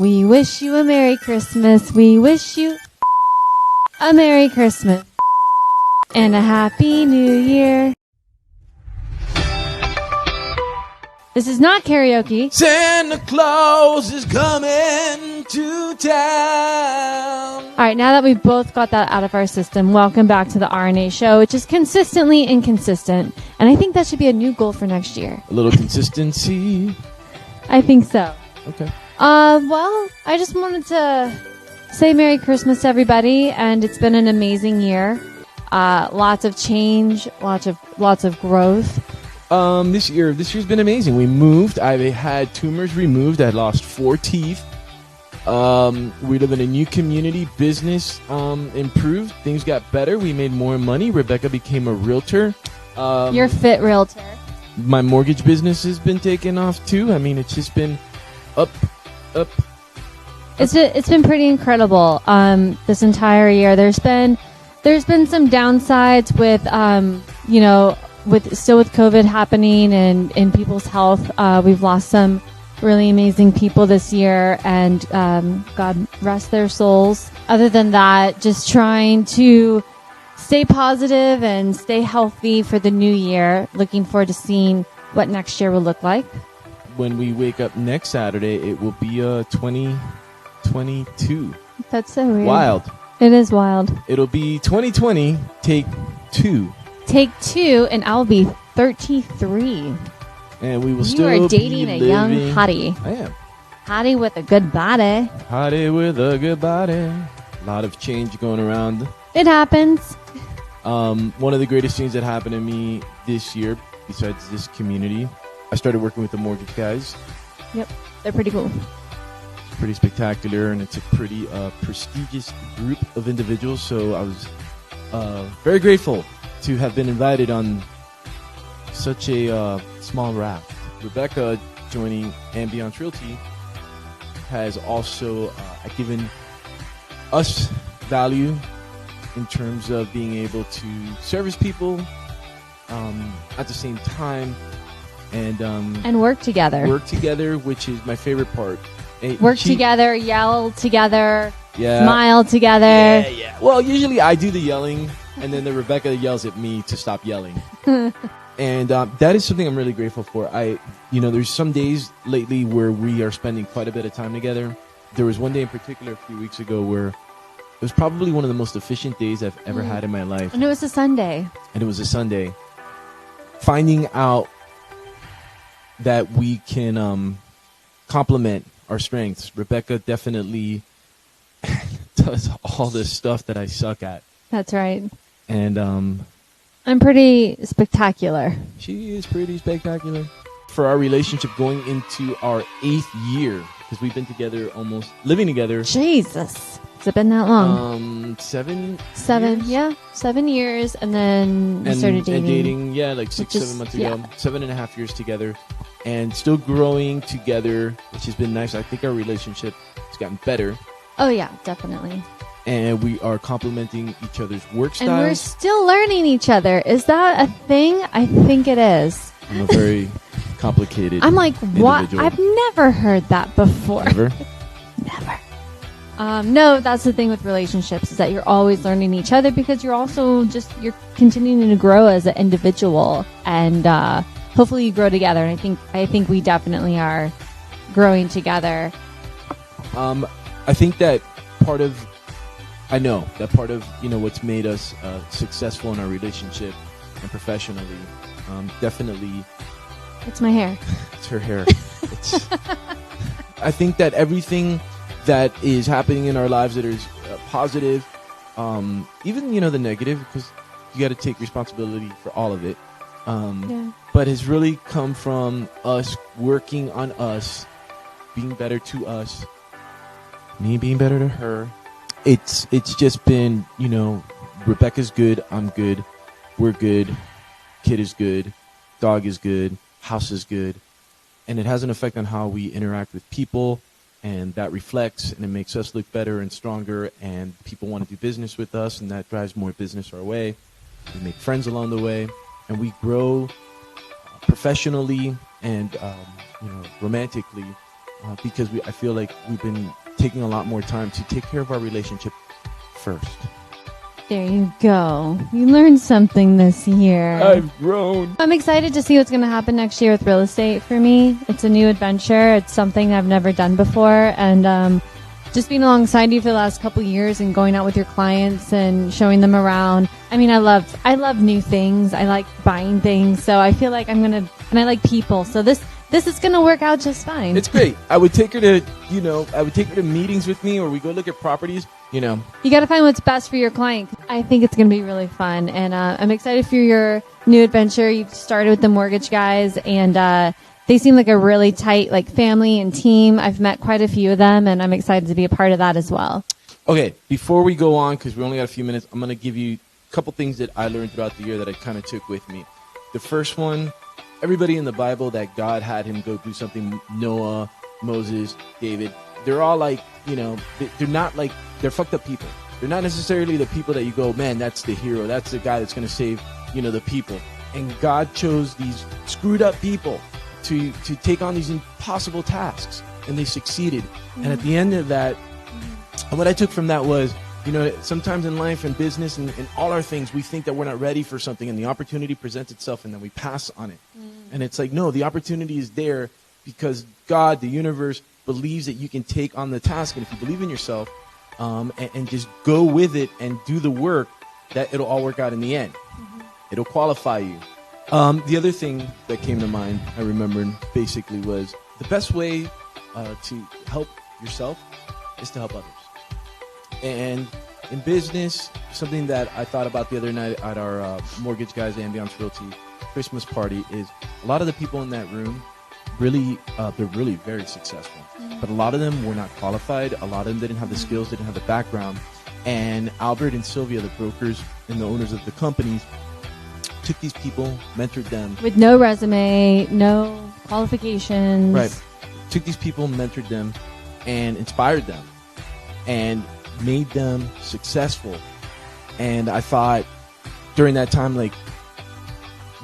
We wish you a Merry Christmas. We wish you a Merry Christmas and a Happy New Year. This is not karaoke. Santa Claus is coming to town. All right, now that we've both got that out of our system, welcome back to the RNA show, which is consistently inconsistent. And I think that should be a new goal for next year. A little consistency. I think so. Okay. Well, I just wanted to say Merry Christmas to everybody, and it's been an amazing year. Lots of change, lots of growth. This year's been amazing. We moved. I had tumors removed. I lost 4 teeth. We live in a new community. Business improved. Things got better. We made more money. Rebekah became a realtor. You're a fit realtor. My mortgage business has been taken off too. I mean, it's just been up. It's been pretty incredible. This entire year, there's been some downsides with with COVID happening and in people's health. We've lost some really amazing people this year, and God rest their souls. Other than that, just trying to stay positive and stay healthy for the new year. Looking forward to seeing what next year will look like. When we wake up next Saturday, it will be 2022. That's so weird. Wild. It is wild. It'll be 2020, take 2. Take 2, and I'll be 33. And we will you still are dating be a young hottie. I am. Hottie with a good body. Hottie with a good body. A lot of change going around. It happens. One of the greatest things that happened to me this year, besides this community, I started working with the mortgage guys. Yep, they're pretty cool. It's pretty spectacular, and it's a pretty prestigious group of individuals. So I was very grateful to have been invited on such a small raft. Rebekah joining Ambiance Realty has also given us value in terms of being able to service people at the same time and work together. Work together, which is my favorite part. Work together, yell together, smile together. Yeah. Well, usually I do the yelling, and then Rebekah yells at me to stop yelling. And that is something I'm really grateful for. There's some days lately where we are spending quite a bit of time together. There was one day in particular a few weeks ago where it was probably one of the most efficient days I've ever had in my life. And it was a Sunday. Finding out that we can complement our strengths. Rebekah definitely does all this stuff that I suck at. That's right. And I'm pretty spectacular. She is pretty spectacular. For our relationship going into our 8th year, because we've been together living together. Jesus. Has it been that long? 7 years? Yeah, 7 years, and then we started dating. And dating, like 6-7 months ago. 7.5 years together. And still growing together, which has been nice. I think our relationship has gotten better. Oh, yeah, definitely. And we are complementing each other's work styles. And we're still learning each other. Is that a thing? I think it is. I'm a very complicated I'm like, what? individual. I've never heard that before. Never? Never. No, that's the thing with relationships, is that you're always learning each other, because you're also you're continuing to grow as an individual, and hopefully you grow together. And I think we definitely are growing together. I think that part of what's made us successful in our relationship and professionally, definitely. It's my hair. It's her hair. I think that everything that is happening in our lives that is positive, even the negative, because you got to take responsibility for all of it. But has really come from us working on us, being better to us, me being better to her. It's just been, Rebekah's good, I'm good, we're good, kid is good, dog is good, house is good, and it has an effect on how we interact with people, and that reflects, and it makes us look better and stronger, and people want to do business with us, and that drives more business our way. We make friends along the way, and we grow professionally and romantically because I feel like we've been taking a lot more time to take care of our relationship first. There you go. You learned something this year. I've grown. I'm excited to see what's going to happen next year with real estate for me. It's a new adventure. It's something I've never done before. And just being alongside you for the last couple of years and going out with your clients and showing them around. I mean, I love new things. I like buying things. So I feel like and I like people. So this is going to work out just fine. It's great. I would take her to meetings with me, or we go look at properties. You got to find what's best for your client. I think it's going to be really fun, and I'm excited for your new adventure. You've started with the mortgage guys, and they seem like a really tight family and team. I've met quite a few of them, and I'm excited to be a part of that as well. Okay, before we go on, because we only got a few minutes, I'm going to give you a couple things that I learned throughout the year that I kind of took with me. The first one, everybody in the Bible that God had him go do something, Noah, Moses, David, they're all they're not they're fucked up people. They're not necessarily the people that you go, man, that's the hero. That's the guy that's going to save, the people. And God chose these screwed up people to take on these impossible tasks, and they succeeded. Mm-hmm. And at the end of that, what I took from that was, sometimes in life and business and all our things, we think that we're not ready for something, and the opportunity presents itself, and then we pass on it. Mm-hmm. And it's like, no, the opportunity is there because God, the universe, believes that you can take on the task. And if you believe in yourself and just go with it and do the work, that it'll all work out in the end. Mm-hmm. It'll qualify you. The other thing that came to mind, I remembered, basically was the best way to help yourself is to help others. And in business, something that I thought about the other night at our Mortgage Guys Ambiance Realty Christmas party is a lot of the people in that room, they're really very successful. Mm-hmm. But a lot of them were not qualified. A lot of them didn't have the skills, didn't have the background. And Albert and Sylvia, the brokers and the owners of the companies, took these people, mentored them. With no resume, no qualifications. Right. Took these people, mentored them, and inspired them, and made them successful. And I thought during that time,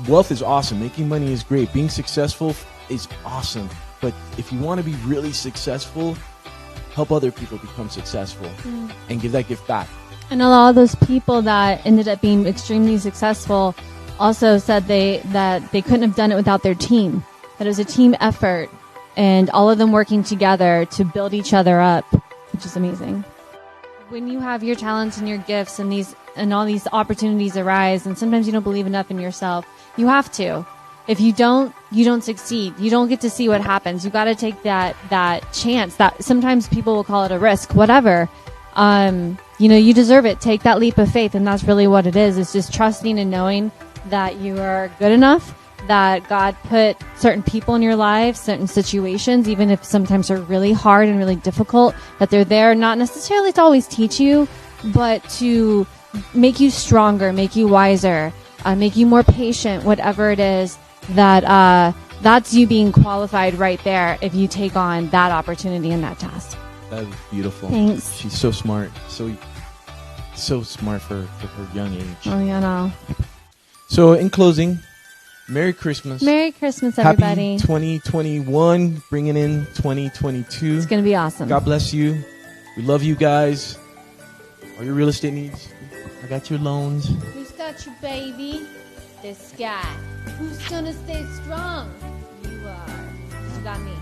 wealth is awesome. Making money is great. Being successful is awesome. But if you want to be really successful, help other people become successful and give that gift back. And a lot of those people that ended up being extremely successful also said that they couldn't have done it without their team. That it was a team effort, and all of them working together to build each other up, which is amazing. When you have your talents and your gifts and all these opportunities arise, and sometimes you don't believe enough in yourself, you have to. If you don't succeed. You don't get to see what happens. You got to take that chance. That sometimes people will call it a risk, whatever. You deserve it. Take that leap of faith, and that's really what it is. It's just trusting and knowing that you are good enough, that God put certain people in your life, certain situations, even if sometimes they're really hard and really difficult, that they're there not necessarily to always teach you, but to make you stronger, make you wiser, make you more patient, whatever it is, that's you being qualified right there if you take on that opportunity and that task. That was beautiful. Thanks. She's so smart. So smart for her young age. Oh, yeah, no. So in closing, Merry Christmas. Merry Christmas, everybody. Happy 2021, bringing in 2022. It's going to be awesome. God bless you. We love you guys. All your real estate needs, I got your loans. Who's got you, baby? This guy. Who's going to stay strong? You are. You got me.